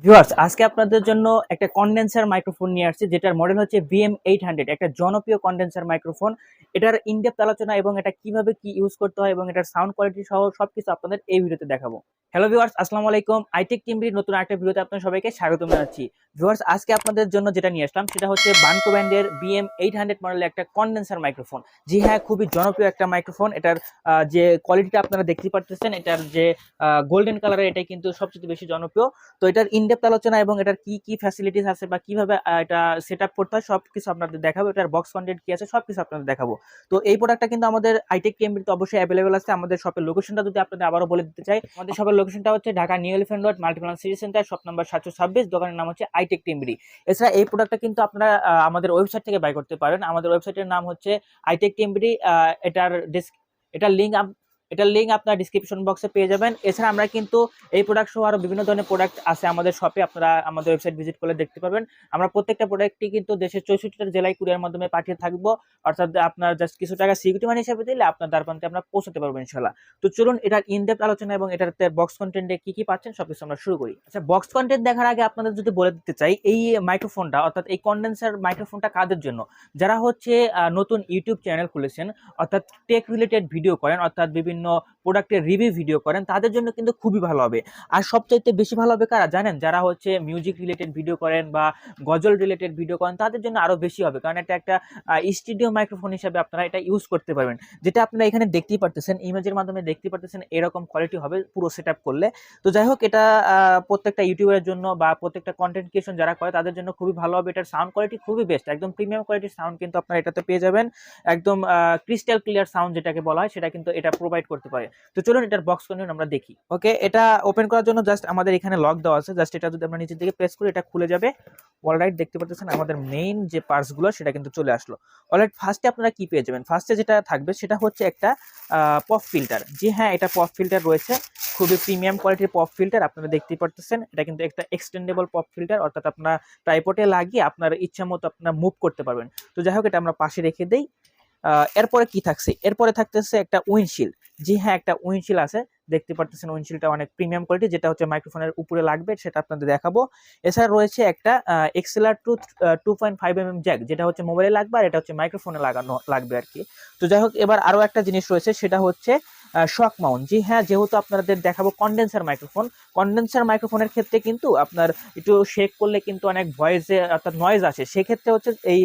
Viewers, আজকে আপনাদের জন্য একটা কন্ডেন্সার মাইক্রোফোন নিয়ে আসছি, যেটার মডেল হচ্ছে BM800। একটা জনপ্রিয় কন্ডেন্সার মাইক্রোফোন। এটার ইনডেপথ আলোচনা এবং এটা কিভাবে কি ইউজ করতে হয় এবং এটার সাউন্ড কোয়ালিটি সহ সবকিছু আপনাদের এই ভিডিওতে দেখাবো। হ্যালো ভিউয়ার্স, আসসালামু আলাইকুম। আইটেক টিভির নতুন একটা ভিডিওতে আপনাদের সবাইকে স্বাগত জানাচ্ছি। ভিউয়ার্স, আজকে আপনাদের জন্য যেটা নিয়ে আসলাম সেটা হচ্ছে বানকো ব্র্যান্ডের BM800 মডেলের একটা কন্ডেন্সার মাইক্রোফোন। জি হ্যাঁ, খুবই জনপ্রিয় একটা মাইক্রোফোন। এটার যে কোয়ালিটিটা আপনারা দেখতে পাচ্ছেন, এটার যে গোল্ডেন কালারের, এটাই কিন্তু সবচেয়ে বেশি জনপ্রিয়। তো এটার ইনডেপথ আলোচনা এবং এটার কি কি ফ্যাসিলিটিস আছে বা কিভাবে এটা সেট আপ করতে হয় সবকিছু আপনাদের দেখাবো। এটার বক্স কন্টেন্ট কি আছে সবকিছু আপনাদের দেখাবো। তো এই প্রোডাক্টটা কিন্তু আমাদের আইটেক টিএমবিতে অবশ্যই অ্যাভেলেবেল আছে। আমাদের শপের লোকেশনটা যদি আপনাদের আবারও বলে দিতে চাই, আমাদের শপের লোকেশনটা হচ্ছে Dhaka new elephant road, Multiplan city centre, shop number 726। দোকানের নাম হচ্ছে আইটেক টিএমবি। এছাড়া এই প্রোডাক্টটা কিন্তু আপনারা আমাদের ওয়েবসাইট থেকে বাই করতে পারেন। আমাদের ওয়েবসাইটের নাম হচ্ছে আইটেক টিএমবি। এটার এটার লিঙ্ক এটার লিঙ্ক আপনার ডিসক্রিপশন বক্সে পেয়ে যাবেন। এছাড়া আমরা কিন্তু এই প্রোডাক্ট সহ আরো বিভিন্ন ধরনের প্রোডাক্ট আছে আমাদের শপে, আপনারা আমাদের ওয়েবসাইট ভিজিট করলে দেখতে পাবেন। আমরা প্রত্যেকটা প্রোডাক্টই কিন্তু দেশের 64টা জেলায় কুরিয়ার মাধ্যমে পাঠিয়ে থাকবো। অর্থাৎ আপনার জাস্ট কিছু টাকা সিকিউরিটি মানি হিসেবে দিলে আপনার দ্বারপ্রান্তে আমরা পৌঁছাতে পারবো ইনশাল্লাহ। তো চলুন এটার ইনডেপথ আলোচনা এবং এটার বক্স কন্টেন্টে কি কি পাচ্ছেন সবকিছু আমরা শুরু করি। আচ্ছা, বক্স কন্টেন্ট দেখার আগে আপনাদের যদি বলে দিতে চাই, এই মাইক্রোফোনটা অর্থাৎ এই কন্ডেন্সার মাইক্রোফোনটা কাদের জন্য? যারা হচ্ছে নতুন ইউটিউব চ্যানেল খুলেছেন, অর্থাৎ টেক রিলেটেড ভিডিও করেন, অর্থাৎ বিভিন্ন প্রোডাক্টের রিভিউ ভিডিও করেন, তাদের জন্য কিন্তু খুবই ভালো হবে। আর সবচাইতে বেশি ভালো হবে কারা জানেন? যারা হচ্ছে মিউজিক রিলেটেড ভিডিও করেন বা গজল রিলেটেড ভিডিও করেন, তাদের জন্য আরো বেশি হবে, কারণ এটা একটা স্টুডিও মাইক্রোফোন হিসেবে আপনারা এটা ইউজ করতে পারবেন। যেটা আপনারা এখানে দেখতেই পারতেছেন, ইমেজের মাধ্যমে দেখতে পারতেছেন, এরকম কোয়ালিটি হবে পুরো সেট আপ করলে। তো যাই হোক, এটা প্রত্যেকটা ইউটিউবের জন্য বা প্রত্যেকটা কন্টেন্ট ক্রিয়েশন যারা করে তাদের জন্য খুবই ভালো হবে। এটার সাউন্ড কোয়ালিটি খুবই বেস্ট, একদম প্রিমিয়াম কোয়ালিটির সাউন্ড কিন্তু আপনারা এটাতে পেয়ে যাবেন। একদম ক্রিস্টাল ক্লিয়ার সাউন্ড যেটাকে বলা হয়, সেটা কিন্তু এটা প্রোভাইড করতে পারে। তো চলুন এটার বক্স কন্টেন্ট আমরা দেখি। ওকে, এটা ওপেন করার জন্য জাস্ট আমাদের এখানে লক দেওয়া আছে। জাস্ট এটা যদি আমরা নিচের দিকে প্রেস করি, এটা খুলে যাবে। অলরাইট, দেখতে পাচ্ছেন আমাদের মেইন যে পার্টস গুলো সেটা কিন্তু চলে আসলো। অলরাইট, ফার্স্টে আপনারা কি পেয়ে যাবেন? ফার্স্টে যেটা থাকবে সেটা হচ্ছে একটা পপ ফিল্টার। জি হ্যাঁ, এটা পপ ফিল্টার রয়েছে, খুবই প্রিমিয়াম কোয়ালিটির পপ ফিল্টার। আপনারা দেখতেই পাচ্ছেন এটা কিন্তু একটা এক্সটেন্ডেবল পপ ফিল্টার, অর্থাৎ আপনার ট্রাইপডে লাগিয়ে আপনার ইচ্ছা মতো আপনারা মুভ করতে পারবেন। তো যাই হোক, এটা আমরা পাশে রেখে দেই। এরপরে কি থাকছে? এরপরে থাকতেছে একটা উইন্ডশিল্ড। জি হ্যাঁ, একটা উইন্ডশিল্ড আছে, দেখতে পাচ্ছেন উইন্ডশিল্ডটা অনেক প্রিমিয়াম কোয়ালিটি, যেটা হচ্ছে মাইক্রোফোনের উপরে লাগবে, সেটা আপনাদের দেখাবো। এছাড়া রয়েছে একটা এক্সএলআর 2.5 mm জ্যাক, যেটা হচ্ছে মোবাইলে লাগবে আর এটা হচ্ছে মাইক্রোফোনে লাগানো লাগবে আর কি। তো যাই হোক, এবার আরো একটা জিনিস রয়েছে, সেটা হচ্ছে শক মাউন্ট। জি হ্যাঁ, যেহেতু আপনাদের দেখাবো কন্ডেন্সার মাইক্রোফোন, কন্ডেন্সার মাইক্রোফোনের ক্ষেত্রে কিন্তু আপনার একটু শেক করলে কিন্তু অনেক ভয়েসে অর্থাৎ নয়েজ আসে, সেক্ষেত্রে হচ্ছে এই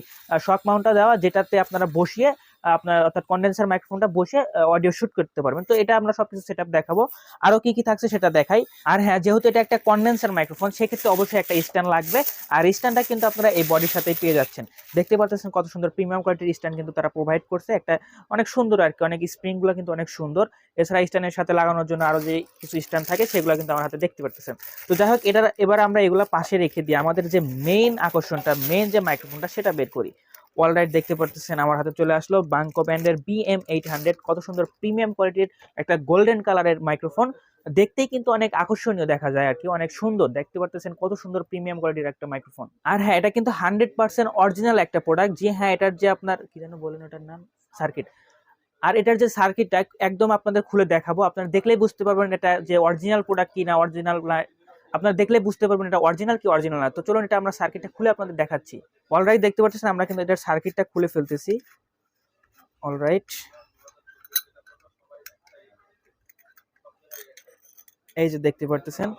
শক মাউন্টটা দেওয়া, যেটাতে আপনারা বসিয়ে আপনার অর্থাৎ কন্ডেন্সার মাইক্রোফোনটা বসে অডিও শুট করতে পারবেন। তো এটা আমরা সবকিছু সেটআপ দেখাবো। আরো কি কি থাকছে সেটা দেখাই। আর হ্যাঁ, যেহেতু এটা একটা কন্ডেন্সার মাইক্রোফোন, সেক্ষেত্রে অবশ্যই একটা স্ট্যান্ড লাগবে। আর স্ট্যান্ডটা কিন্তু আপনারা এই বডির সাথেই পেয়ে যাচ্ছেন। দেখতে পাচ্ছেন কত সুন্দর প্রিমিয়াম কোয়ালিটির স্ট্যান্ড কিন্তু তারা প্রোভাইড করছে। একটা অনেক সুন্দর আর কি, অনেক স্প্রিং গুলো কিন্তু অনেক সুন্দর। এছাড়া স্ট্যান্ডের সাথে লাগানোর জন্য আরো যে কিছু স্ট্যান্ড থাকে সেগুলো কিন্তু আমার হাতে দেখতে পাচ্ছেন। তো যাই হোক, এবার আমরা এগুলা পাশে রেখে দিই, আমাদের যে মেইন আকর্ষণটা, মেইন যে মাইক্রোফোনটা সেটা বের করি। অলরাইট, দেখতে পাচ্ছেন আমার হাতে চলে আসলো বাঙ্কো ব্র্যান্ডের BM800। কত সুন্দর প্রিমিয়াম কোয়ালিটির একটা গোল্ডেন কালারের মাইক্রোফোন, দেখতেই কিন্তু অনেক আকর্ষণীয় দেখা যায় আর কি, অনেক সুন্দর। দেখতে পাচ্ছেন কত সুন্দর প্রিমিয়াম কোয়ালিটির একটা মাইক্রোফোন। আর হ্যাঁ, এটা কিন্তু 100% অরিজিনাল একটা প্রোডাক্ট। জি হ্যাঁ, এটার যে আপনার কি যেন বলেন ওটার নাম, সার্কিট। আর এটার যে সার্কিটটা একদম আপনাদের খুলে দেখাবো, আপনারা দেখলেই বুঝতে পারবেন এটা যে অরিজিনাল প্রোডাক্ট কি না অরিজিনাল। আপনারা দেখলে বুঝতে পারবেন এটা অরিজিনাল কি অরিজিনাল না। তো চলুন এটা আমরা সার্কিটটা খুলে আপনাদের দেখাচ্ছি। অলরাইট, দেখতে পাচ্ছেন আমরা কিন্তু এটার সার্কিটটা খুলে ফেলতেছি। অলরাইট, এই যে দেখতে পারতেছেন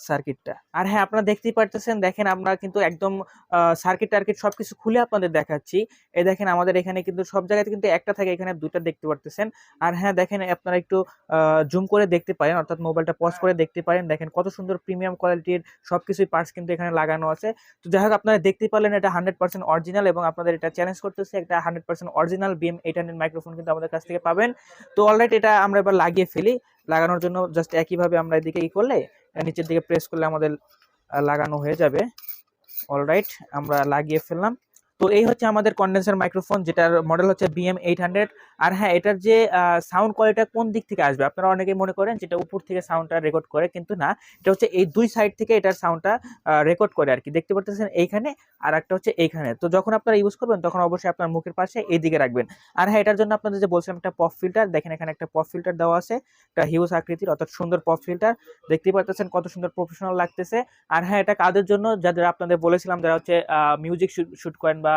সার্কিটটা। আর হ্যাঁ, আপনারা দেখতেই পারতেছেন, দেখেন আমরা কিন্তু একদম সার্কিট টার্কিট সবকিছু খুলে আপনাদের দেখাচ্ছি। এই দেখেন আমাদের এখানে কিন্তু সব জায়গাতে কিন্তু একটা থাকে, এখানে দুইটা দেখতে পারতেছেন। আর হ্যাঁ, দেখেন আপনারা একটু জুম করে দেখতে পারেন, অর্থাৎ মোবাইলটা পজ করে দেখতে পারেন। দেখেন কত সুন্দর প্রিমিয়াম কোয়ালিটির সবকিছুই পার্টস কিন্তু এখানে লাগানো আছে। তো যাই হোক, আপনারা দেখতে পারলেন এটা 100% অরিজিনাল, এবং আপনাদের এটা চ্যালেঞ্জ করতেছে একটা 100% অরিজিনাল BM800 মাইক্রোফোন কিন্তু আমাদের কাছ থেকে পাবেন। তো অলরাইট, এটা আমরা এবার লাগিয়ে ফেলি। লাগানোর জন্য জাস্ট একইভাবে আমরা এদিকে ই করলে নিচের দিকে প্রেস করলে আমাদের লাগানো হয়ে যাবে। অলরাইট, আমরা লাগিয়ে ফেললাম। তো এই হচ্ছে আমাদের কন্ডেন্সার মাইক্রোফোন, যেটার মডেল হচ্ছে BM800। আর হ্যাঁ, এটার যে সাউন্ড কোয়ালিটি কোন দিক থেকে আসবে, আপনারা অনেকেই মনে করেন যেটা উপর থেকে সাউন্ডটা রেকর্ড করে, কিন্তু না, এটা হচ্ছে এই দুই সাইড থেকে এটার সাউন্ডটা রেকর্ড করে আর কি। দেখতে পারতেছেন এইখানে, আর একটা হচ্ছে এইখানে। তো যখন আপনারা ইউজ করবেন তখন অবশ্যই আপনার মুখের পাশে এইদিকে রাখবেন। আর হ্যাঁ, এটার জন্য আপনাদের যে বলছিলাম একটা পপ ফিল্টার, দেখেন এখানে একটা পপ ফিল্টার দেওয়া আছে, একটা হিউজ আকৃতির অর্থাৎ সুন্দর পপ ফিল্টার। দেখতেই পারতেছেন কত সুন্দর প্রফেশনাল লাগতেছে। আর হ্যাঁ, এটা কাদের জন্য, যাদের আপনাদের বলেছিলাম যারা হচ্ছে মিউজিক শুট করেন বা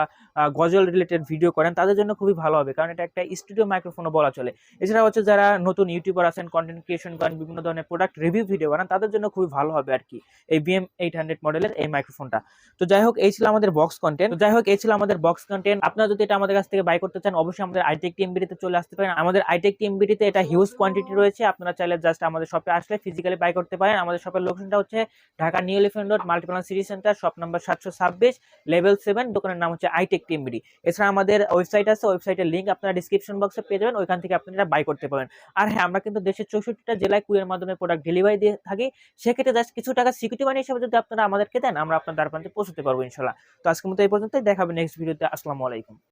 গজল রিলেটেড ভিডিও করেন, তাদের জন্য খুবই ভালো হবে, কারণ এটা একটা স্টুডিও মাইক্রোফোনও বলা চলে। এছাড়া হচ্ছে যারা নতুন ইউটিউবার আছেন, কন্টেন্ট ক্রিয়েশন করেন, বিভিন্ন ধরনের প্রোডাক্ট রিভিউ ভিডিও বানান, তাদের জন্য খুবই ভালো হবে আর কি এই BM800 মডেলের এই মাইক্রোফোনটা। তো যাই হোক, এই ছিল আমাদের বক্স কন্টেন্ট। আপনারা যদি এটা আমাদের কাছ থেকে বাই করতে চান, অবশ্যই আমাদের আইটেক টিএমবিডিতে চলে আসতে পারেন। আমাদের আইটেক টিএমবিডিতে এটা হিউজ কোয়ান্টিটি রয়েছে, আপনারা চাইলে জাস্ট আমাদের শপে আসলে ফিজিক্যালি বাই করতে পারেন। আমাদের শপের লোকেশনটা হচ্ছে Dhaka new elephant road, Multiplan city centre, shop number 726, level 7, দোকানের নাম হচ্ছে আইটেক টিএমবিডি। এছাড়া আমাদের ওয়েবসাইট আছে, ওয়েবসাইটের লিংক আপনারা ডিসক্রিপশন বক্সে পেয়ে যাবেন, ওইখান থেকে আপনারা বাই করতে পারেন। আর হ্যাঁ, আমরা কিন্তু দেশের 64টা জেলায় কুরিয়ার মাধ্যমে প্রোডাক্ট ডেলিভারি দিয়ে থাকি। সেক্ষেত্রে জাস্ট কিছু টাকা সিকিউরিটি মানি হিসেবে যদি আপনারা আমাদেরকে দেন, আমরা আপনার দ্বার প্রান্তে পৌঁছতে পারবো ইনশাল্লাহ। তো আজকের মতো এই পর্যন্তই, দেখা হবে নেক্সট ভিডিওতে। আসসালামু আলাইকুম।